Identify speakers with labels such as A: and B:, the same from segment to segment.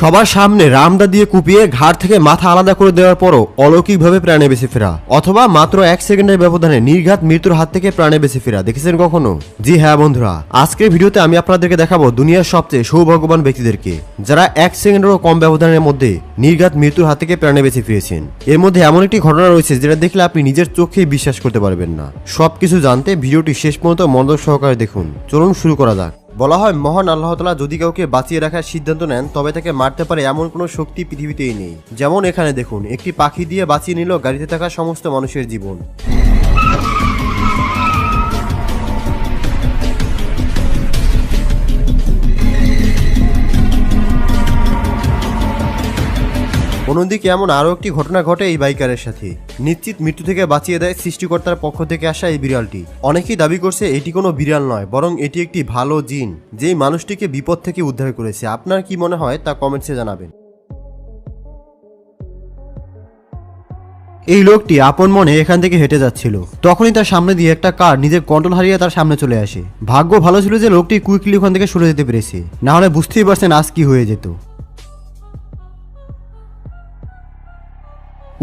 A: সবার সামনে রামদা দিয়ে কুপিয়ে ঘাড় থেকে মাথা আলাদা করে দেওয়ার পরও অলৌকিকভাবে প্রাণে বেঁচে ফেরা, অথবা মাত্র 1 সেকেন্ডের ব্যবধানে নির্ঘাত মৃত্যুর হাত থেকে প্রাণে বেঁচে ফেরা দেখেছেন কখনো? জি হ্যাঁ বন্ধুরা, আজকের ভিডিওতে আমি আপনাদেরকে দেখাবো দুনিয়ার সবচেয়ে সৌভাগ্যবান ব্যক্তিদেরকে, যারা 1 সেকেন্ডেরও কম ব্যবধানের মধ্যে নির্ঘাত মৃত্যুর হাত থেকে প্রাণে বেঁচে ফিরেছেন। এর মধ্যে এমন একটি ঘটনা রয়েছে যেটা দেখলে আপনি নিজের চোখেই বিশ্বাস করতে পারবেন না। সবকিছু জানতে ভিডিওটি শেষ পর্যন্ত মনোযোগ সহকারে দেখুন। চলুন শুরু করা যাক। বলা হয় মহান আল্লাহ তাআলা যদি কাউকে বাঁচিয়ে রাখার সিদ্ধান্ত নেন তবে তাকে মারতে পারে এমন কোনো শক্তি পৃথিবীতেই নেই। যেমন এখানে দেখুন, একটি পাখি দিয়ে বাঁচিয়ে নিল গাড়িতে থাকা সমস্ত মানুষের জীবন। অন্যদিকে এমন আরও একটি ঘটনা ঘটে এই বাইকারের সাথে। নিশ্চিত মৃত্যু থেকে বাঁচিয়ে দেয় সৃষ্টিকর্তার পক্ষ থেকে আসা এই বিড়ালটি। অনেকেই দাবি করছে এটি কোনো বিড়াল নয়, বরং এটি একটি ভালো জিন, যেই মানুষটিকে বিপদ থেকে উদ্ধার করেছে। আপনার কি মনে হয় তা কমেন্টসে জানাবেন। এই লোকটি আপন মনে এখান থেকে হেঁটে যাচ্ছিল, তখনই তার সামনে দিয়ে একটা কার নিজের কন্ট্রোল হারিয়ে তার সামনে চলে আসে। ভাগ্য ভালো ছিল যে লোকটি কুইকলি ওখান থেকে সরে যেতে পেরেছে, না হলে বুঝতেই পারছেন আজ কি হয়ে যেত।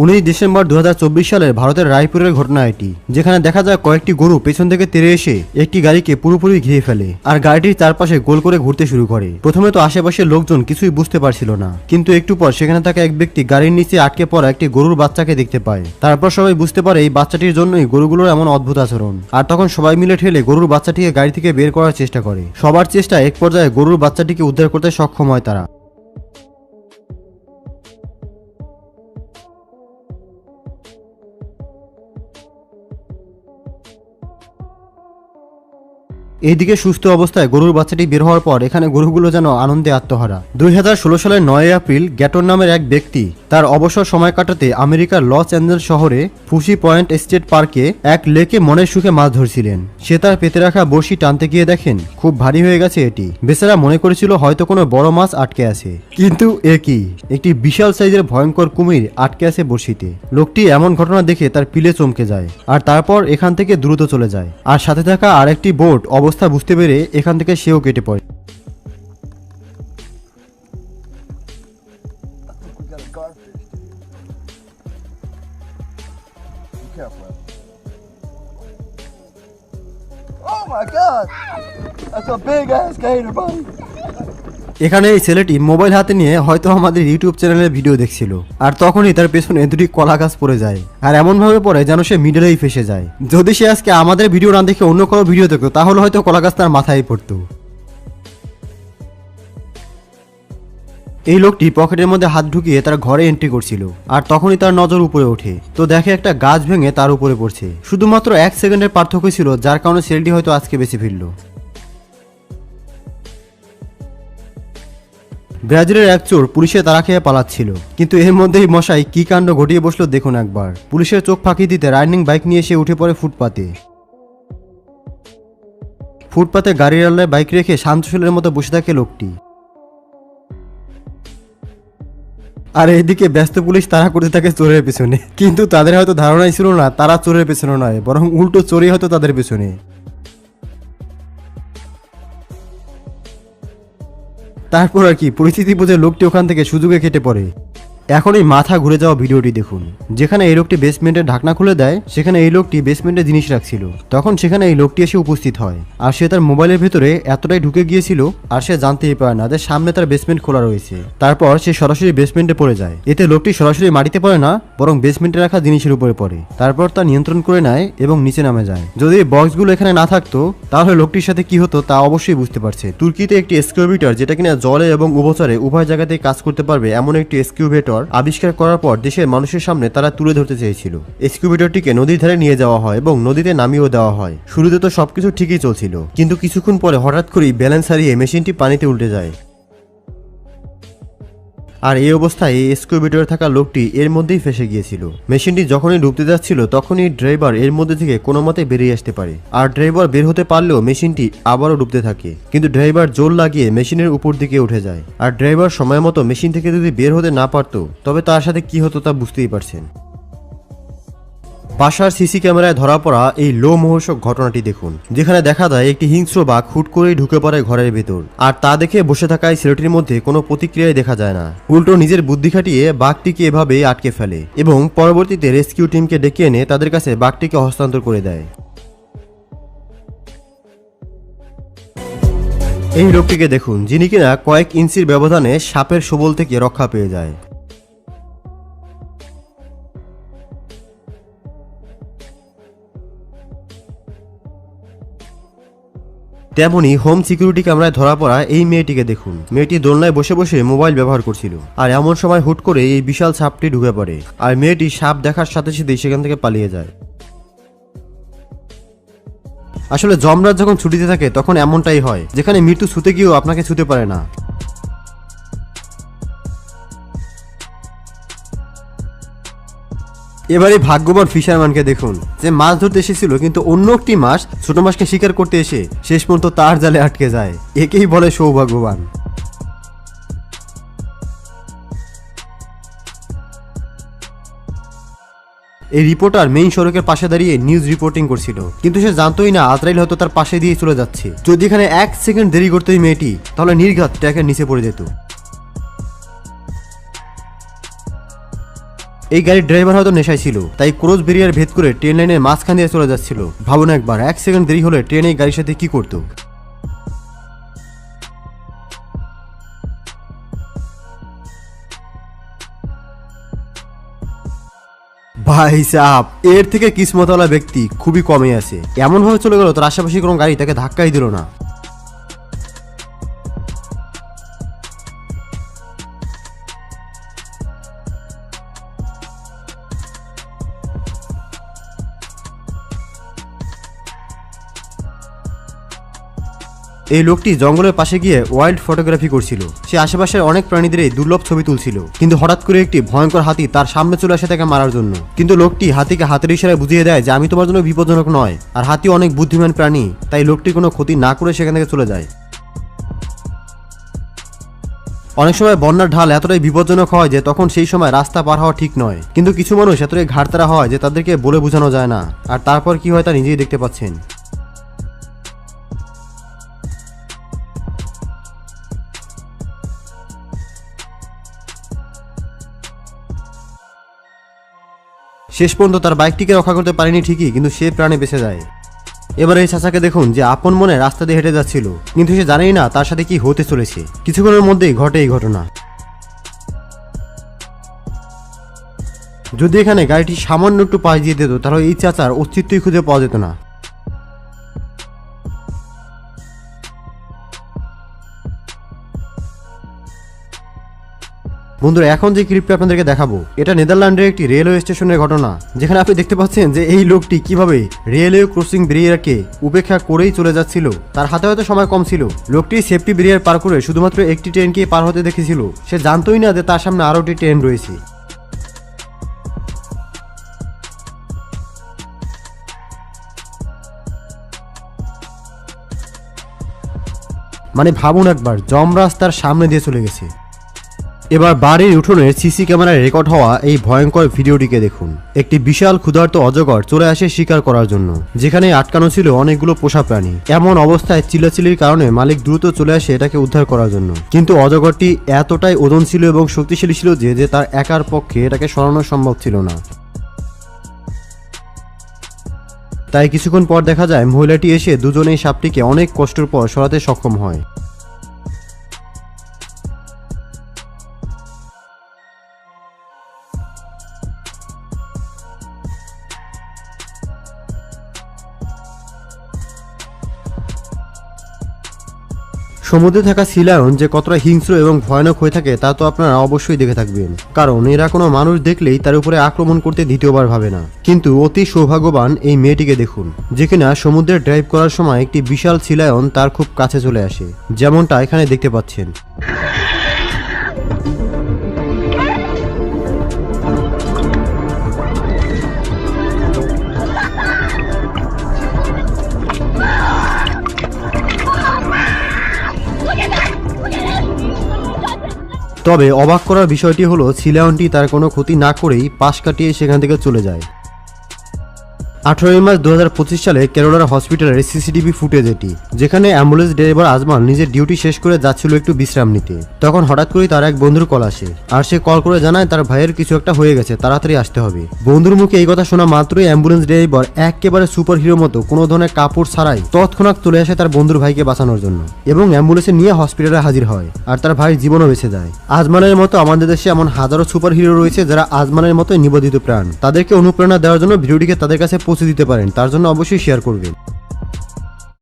A: 19 ডিসেম্বর 2024 সালের ভারতের রায়পুরের ঘটনা এটি, যেখানে দেখা যায় কয়েকটি গরু পেছন থেকে তেড়ে এসে একটি গাড়িকে পুরোপুরি ঘিরে ফেলে আর গাড়িটির চারপাশে গোল করে ঘুরতে শুরু করে। প্রথমে তো আশেপাশের লোকজন কিছুই বুঝতে পারছিল না, কিন্তু একটু পর সেখানে থাকা এক ব্যক্তি গাড়ির নিচে আটকে পড়া একটি গরুর বাচ্চাকে দেখতে পায়। তারপর সবাই বুঝতে পারে এই বাচ্চাটির জন্যই গরুগুলোর এমন অদ্ভুত আচরণ। আর তখন সবাই মিলে ঠেলে গরুর বাচ্চাটিকে গাড়ি থেকে বের করার চেষ্টা করে। সবার চেষ্টা এক পর্যায়ে গরুর বাচ্চাটিকে উদ্ধার করতে সক্ষম হয় তারা। এইদিকে সুস্থ অবস্থায় গরুর বাচ্চাটি বের হওয়ার পর এখানে গরুগুলো যেন আনন্দে আত্মহারা। 2016 সালের 9 এপ্রিল গ্যাটন নামের এক ব্যক্তি তার অবসর সময় কাটাতে আমেরিকার লস অ্যাঞ্জেলস শহরে ফুসি পয়েন্ট স্টেট পার্কে এক লেকে মনের সুখে মাছ ধরছিলেন। সে তার পেতে রাখা বড়শি টানতে গিয়ে দেখেন খুব ভারী হয়ে গেছে এটি। বেচারা মনে করেছিল হয়তো কোনো বড় মাছ আটকে আছে, কিন্তু একই একটি বিশাল সাইজের ভয়ঙ্কর কুমির আটকে আছে বড়শিতে। লোকটি এমন ঘটনা দেখে তার পিলে চমকে যায় আর তারপর এখান থেকে দ্রুত চলে যায়। আর সাথে থাকা আরেকটি বোট অবস্থা বুঝতে পেরে এখান থেকে সেও কেটে পড়ে। এখানে এই ছেলেটি মোবাইল হাতে নিয়ে হয়তো আমাদের ইউটিউব চ্যানেলের ভিডিও দেখছিল, আর তখনই তার পেছনে দুটি কলা গাছ পড়ে যায় আর এমন ভাবে পড়ে যেন সে মিডলেই ফেসে যায়। যদি সে আজকে আমাদের ভিডিও না দেখে অন্য কোনো ভিডিও দেখতো তাহলে হয়তো কলা গাছ তার মাথায় পড়তো। এই লোকটি পকেটের মধ্যে হাত ঢুকিয়ে তার ঘরে এন্ট্রি করছিল, আর তখনই তার নজর উপরে ওঠে, তো দেখে একটা গাছ ভেঙে তার উপরে পড়ছে। শুধুমাত্র 1 সেকেন্ডের পার্থক্য ছিল, যার কারণে ছেলেটি হয়তো আজকে বেঁচে ফিরল। ব্রাজিলের এক চোর পুলিশে তাড়া খেয়ে পালাচ্ছিল, কিন্তু এর মধ্যেই মশাই কি কাণ্ড ঘটিয়ে বসলো দেখুন একবার। পুলিশের চোখ ফাঁকি দিতে রাইডিং বাইক নিয়ে এসে উঠে পড়ে ফুটপাতে গাড়ির আল্লায় বাইক রেখে শান্তশীলের মতো বসে থাকে লোকটি। আর এইদিকে ব্যস্ত পুলিশ তাড়া করতে থাকে চোরের পেছনে, কিন্তু তাদের হয়তো ধারণাই ছিল না তারা চোরের পেছনে নয়, বরং উল্টো চোরই হয়তো তাদের পেছনে। তারপর আর কি, পরিস্থিতি বুঝে লোকটি ওখান থেকে সুযোগে কেটে পড়ে। এখন এই মাথা ঘুরে যাওয়া ভিডিওটি দেখুন, যেখানে এই লোকটি বেসমেন্টের ঢাকনা খুলে দেয়, সেখানে এই লোকটি বেসমেন্টে জিনিস রাখছিল। তখন সেখানে এই লোকটি এসে উপস্থিত হয়, আর সে তার মোবাইলের ভেতরে এতটাই ঢুকে গিয়েছিল আর সে জানতেই পারে না যে সামনে তার বেসমেন্ট খোলা রয়েছে। তারপর সে সরাসরি বেসমেন্টে পড়ে যায়। এতে লোকটি সরাসরি মাটিতে পড়ে না, বরং বেসমেন্টে রাখা জিনিসের উপরে পড়ে। তারপর তা নিয়ন্ত্রণ করে নেয় এবং নিচে নামে যায়। যদি এই বক্সগুলো এখানে না থাকতো তাহলে লোকটির সাথে কি হতো তা অবশ্যই বুঝতে পারছে। তুর্কিতে একটি এক্সকিউভেটর, যেটা কিনা জলে এবং উভচরে উভয় জায়গাতেই কাজ করতে পারবে, এমন একটি এক্সকিউভেটর আবিষ্কার করার পর দেশের মানুষের সামনে তারা তুলে ধরতে চেয়েছিল। এক্সকিউভেটরটিকে নদীর ধারে নিয়ে যাওয়া হয় এবং নদীতে নামিয়েও দেওয়া হয়। শুরুতে তো সবকিছু ঠিকই চলছিল, কিন্তু কিছুক্ষণ পরে হঠাৎ করেই ব্যালেন্স হারিয়ে মেশিনটি পানিতে উল্টে যায়। আর এই অবস্থায় এই এক্সকিউভেটরে থাকা লোকটি এর মধ্যেই ফেসে গিয়েছিল। মেশিনটি যখনই ডুবতে যাচ্ছিল তখনই ড্রাইভার এর মধ্যে থেকে কোনো মতে বেরিয়ে আসতে পারে, আর ড্রাইভার বের হতে পারলেও মেশিনটি আবারও ডুবতে থাকে। কিন্তু ড্রাইভার জোর লাগিয়ে মেশিনের উপর দিকে উঠে যায়, আর ড্রাইভার সময় মতো মেশিন থেকে যদি বের হতে না পারতো তবে তার সাথে কি হতো তা বুঝতেই পারছেন। বাসার সিসি ক্যামেরায় ধরা পড়া এই লোমহর্ষক ঘটনাটি দেখুন, যেখানে দেখা যায় একটি হিংস্র বাঘ হুট করেই ঢুকে পড়ে ঘরের ভেতর, আর তা দেখে বসে থাকা এই ছেলেটির মধ্যে কোনো প্রতিক্রিয়াই দেখা যায় না। উল্টো নিজের বুদ্ধি খাটিয়ে বাঘটিকে এভাবে আটকে ফেলে এবং পরবর্তীতে রেস্কিউ টিমকে ডেকে এনে তাদের কাছে বাঘটিকে হস্তান্তর করে দেয়। এই লোকটিকে দেখুন, যিনি কিনা কয়েক ইঞ্চির ব্যবধানে সাপের ছোবল থেকে রক্ষা পেয়ে যায়। তেমনি হোম সিকিউরিটি ক্যামেরায় ধরা পড়া এই মেয়েটিকে দেখুন। মেয়েটি দোলনায় বসে বসে মোবাইল ব্যবহার করছিল, আর এমন সময় হুট করে এই বিশাল সাপটি ঢুকে পড়ে, আর মেয়েটি সাপ দেখার সাথে সাথেই সেখান থেকে পালিয়ে যায়। আসলে যমরাজ যখন ছুটিতে থাকে তখন এমনটাই হয়, যেখানে মৃত্যু ছুতে গিয়েও আপনাকে ছুতে পারে না। এবারে ভাগ্যবান ফিশারম্যানকে দেখুন, যে মাছ ধরতে এসেছিল কিন্তু অন্য একটি মাছ ছোট মাছকে শিকার করতে এসে শেষ পর্যন্ত তার জালে আটকে যায়। একেই বলে সৌভাগ্যবান। এই রিপোর্টার মেইন সড়কের পাশে দাঁড়িয়ে নিউজ রিপোর্টিং করছিল, কিন্তু সে জানতোই না আজরাইল হয়তো তার পাশে দিয়ে চলে যাচ্ছে। যদি এখানে 1 সেকেন্ড দেরি করতো এই মেয়েটি, তাহলে নির্ঘাত ট্র্যাকের নিচে পড়ে যেত। এই গাড়ির ড্রাইভার হয়তো নেশায় ছিল, তাই ক্রস ব্যারিয়ার ভেদ করে ট্রেন লাইনের মাঝখান দিয়ে চলে যাচ্ছিল। ভাবুন একবার, 1 সেকেন্ড দেরি হলে ট্রেন এই গাড়ির সাথে কি করতো। ভাই সাহেব, এর থেকে কিসমতওয়ালা ব্যক্তি খুবই কমই আছে। এমন ভাবে চলে গেল তার আশেপাশে কোনো গাড়ি তাকে ধাক্কাই দিল না। এই লোকটি জঙ্গলের পাশে গিয়ে ওয়াইল্ড ফটোগ্রাফি করছিল। সে আশেপাশের অনেক প্রাণীদের দুর্লভ ছবি তুলছিল, কিন্তু হঠাৎ করে একটি ভয়ঙ্কর হাতি তার সামনে চলে আসে তাকে মারার জন্য। কিন্তু লোকটি হাতিকে হাতের ইশারায় বুঝিয়ে দেয় যে আমি তোমার জন্য বিপজ্জনক নয়, আর হাতি অনেক বুদ্ধিমান প্রাণী, তাই লোকটি কোনো ক্ষতি না করে সেখান থেকে চলে যায়। অনেক সময় বন্যার ঢাল এতটাই বিপজ্জনক হয় যে তখন সেই সময় রাস্তা পার হওয়া ঠিক নয়, কিন্তু কিছু মানুষ এতটাই ঘাড়তারা হয় যে তাদেরকে বলে বোঝানো যায় না, আর তারপর কি হয় তা নিজেই দেখতে পাচ্ছেন। শেষ পর্যন্ত তার বাইকটিকে রক্ষা করতে পারেনি ঠিকই, কিন্তু সে প্রাণে বেঁচে যায়। এবার এই চাচাকে দেখুন, যে আপন মনে রাস্তা দিয়ে হেঁটে যাচ্ছিল, কিন্তু সে জানেই না তার সাথে কি হতে চলেছে। কিছুক্ষণের মধ্যেই ঘটে এই ঘটনা। যদি এখানে গাড়িটি সামান্য একটু পাশ দিয়ে দিত, তাহলে এই চাচার অস্তিত্বই খুঁজে পাওয়া যেত না। বন্ধুরা, এখন যে ক্লিপটা আপনাদেরকে দেখাবো, এটা নেদারল্যান্ডের একটি রেলওয়ে স্টেশনের ঘটনা, যেখানে আপনি দেখতে পাচ্ছেন যে এই লোকটি কিভাবে রেলওয়ে ক্রসিং ব্যারিয়ারকে উপেক্ষা করেই চলে যাচ্ছিল। তার হাতে হয়তো সময় কম ছিল। লোকটি সেফটি ব্যারিয়ার পার করে শুধুমাত্র একটি ট্রেনকে পার হতে দেখেছিল। সে জানতোই না যে তার সামনে আরও একটি ট্রেন রয়েছে। মানে ভাবুন একবার, যমরাজ তার সামনে দিয়ে চলে গেছে। এবার বাড়ির উঠোনের সিসি ক্যামেরায় রেকর্ড হওয়া এই ভয়ঙ্কর ভিডিওটিকে দেখুন। একটি বিশাল ক্ষুধার্ত অজগর চলে আসে শিকার করার জন্য, যেখানে আটকানো ছিল অনেকগুলো পোষা প্রাণী। এমন অবস্থায় চিল্লাচিল্লির কারণে মালিক দ্রুত চলে আসে এটাকে উদ্ধার করার জন্য, কিন্তু অজগরটি এতটাই ওজন ছিল এবং শক্তিশালী ছিল যে তার একার পক্ষে এটাকে সরানো সম্ভব ছিল না। তাই কিছুক্ষণ পর দেখা যায় মহিলাটি এসে দুজনেই সাপটিকে অনেক কষ্টের পর সরাতে সক্ষম হয়। সমুদ্রে থাকা সি লায়ন যে কতটা হিংস্র এবং ভয়ানক হয়ে থাকে তা তো আপনারা অবশ্যই দেখে থাকবেন, কারণ এরা কোনো মানুষ দেখলেই তার উপরে আক্রমণ করতে দ্বিতীয়বার ভাবে না। কিন্তু অতি সৌভাগ্যবান এই মেয়েটিকে দেখুন, যে কিনা সমুদ্রে ড্রাইভ করার সময় একটি বিশাল সি লায়ন তার খুব কাছে চলে আসে, যেমনটা এখানে দেখতে পাচ্ছেন। তবে অবাক করার বিষয়টি হলো সি লায়নটি তার কোনো ক্ষতি না করেই পাশ কাটিয়ে সেখান থেকে চলে যায়। 18 মার্চ 2025 সালে কেরলার হসপিটালের সিসিটিভি ফুটেজ এটি, যেখানে অ্যাম্বুলেন্স ড্রাইভার আজমান নিজের ডিউটি শেষ করে যাচ্ছিল একটু বিশ্রাম নিতে। তখন হঠাৎ করেই তার এক বন্ধুর কল আসে, আর সে কল করে জানায় তার ভাইয়ের কিছু একটা হয়ে গেছে, তাড়াতাড়ি আসতে হবে। বন্ধুর মুখে এই কথা শোনা মাত্রই অ্যাম্বুলেন্স ড্রাইভার একেবারে সুপার হিরো মতো কোনো ধরনের কাপড় ছাড়াই তৎক্ষণাৎ চলে আসে তার বন্ধুর ভাইকে বাঁচানোর জন্য এবং অ্যাম্বুলেন্সে নিয়ে হসপিটালে হাজির হয়, আর তার ভাইয়ের জীবনও বেঁচে যায়। আজমানের মতো আমাদের দেশে এমন হাজারো সুপার হিরো রয়েছে যারা আজমানের মতো নিবেদিত প্রাণ। তাদেরকে অনুপ্রেরণা দেওয়ার জন্য ভিডিওটিকে তাদের কাছে পৌঁছে দিতে পারেন, তার জন্য অবশ্যই শেয়ার করবেন।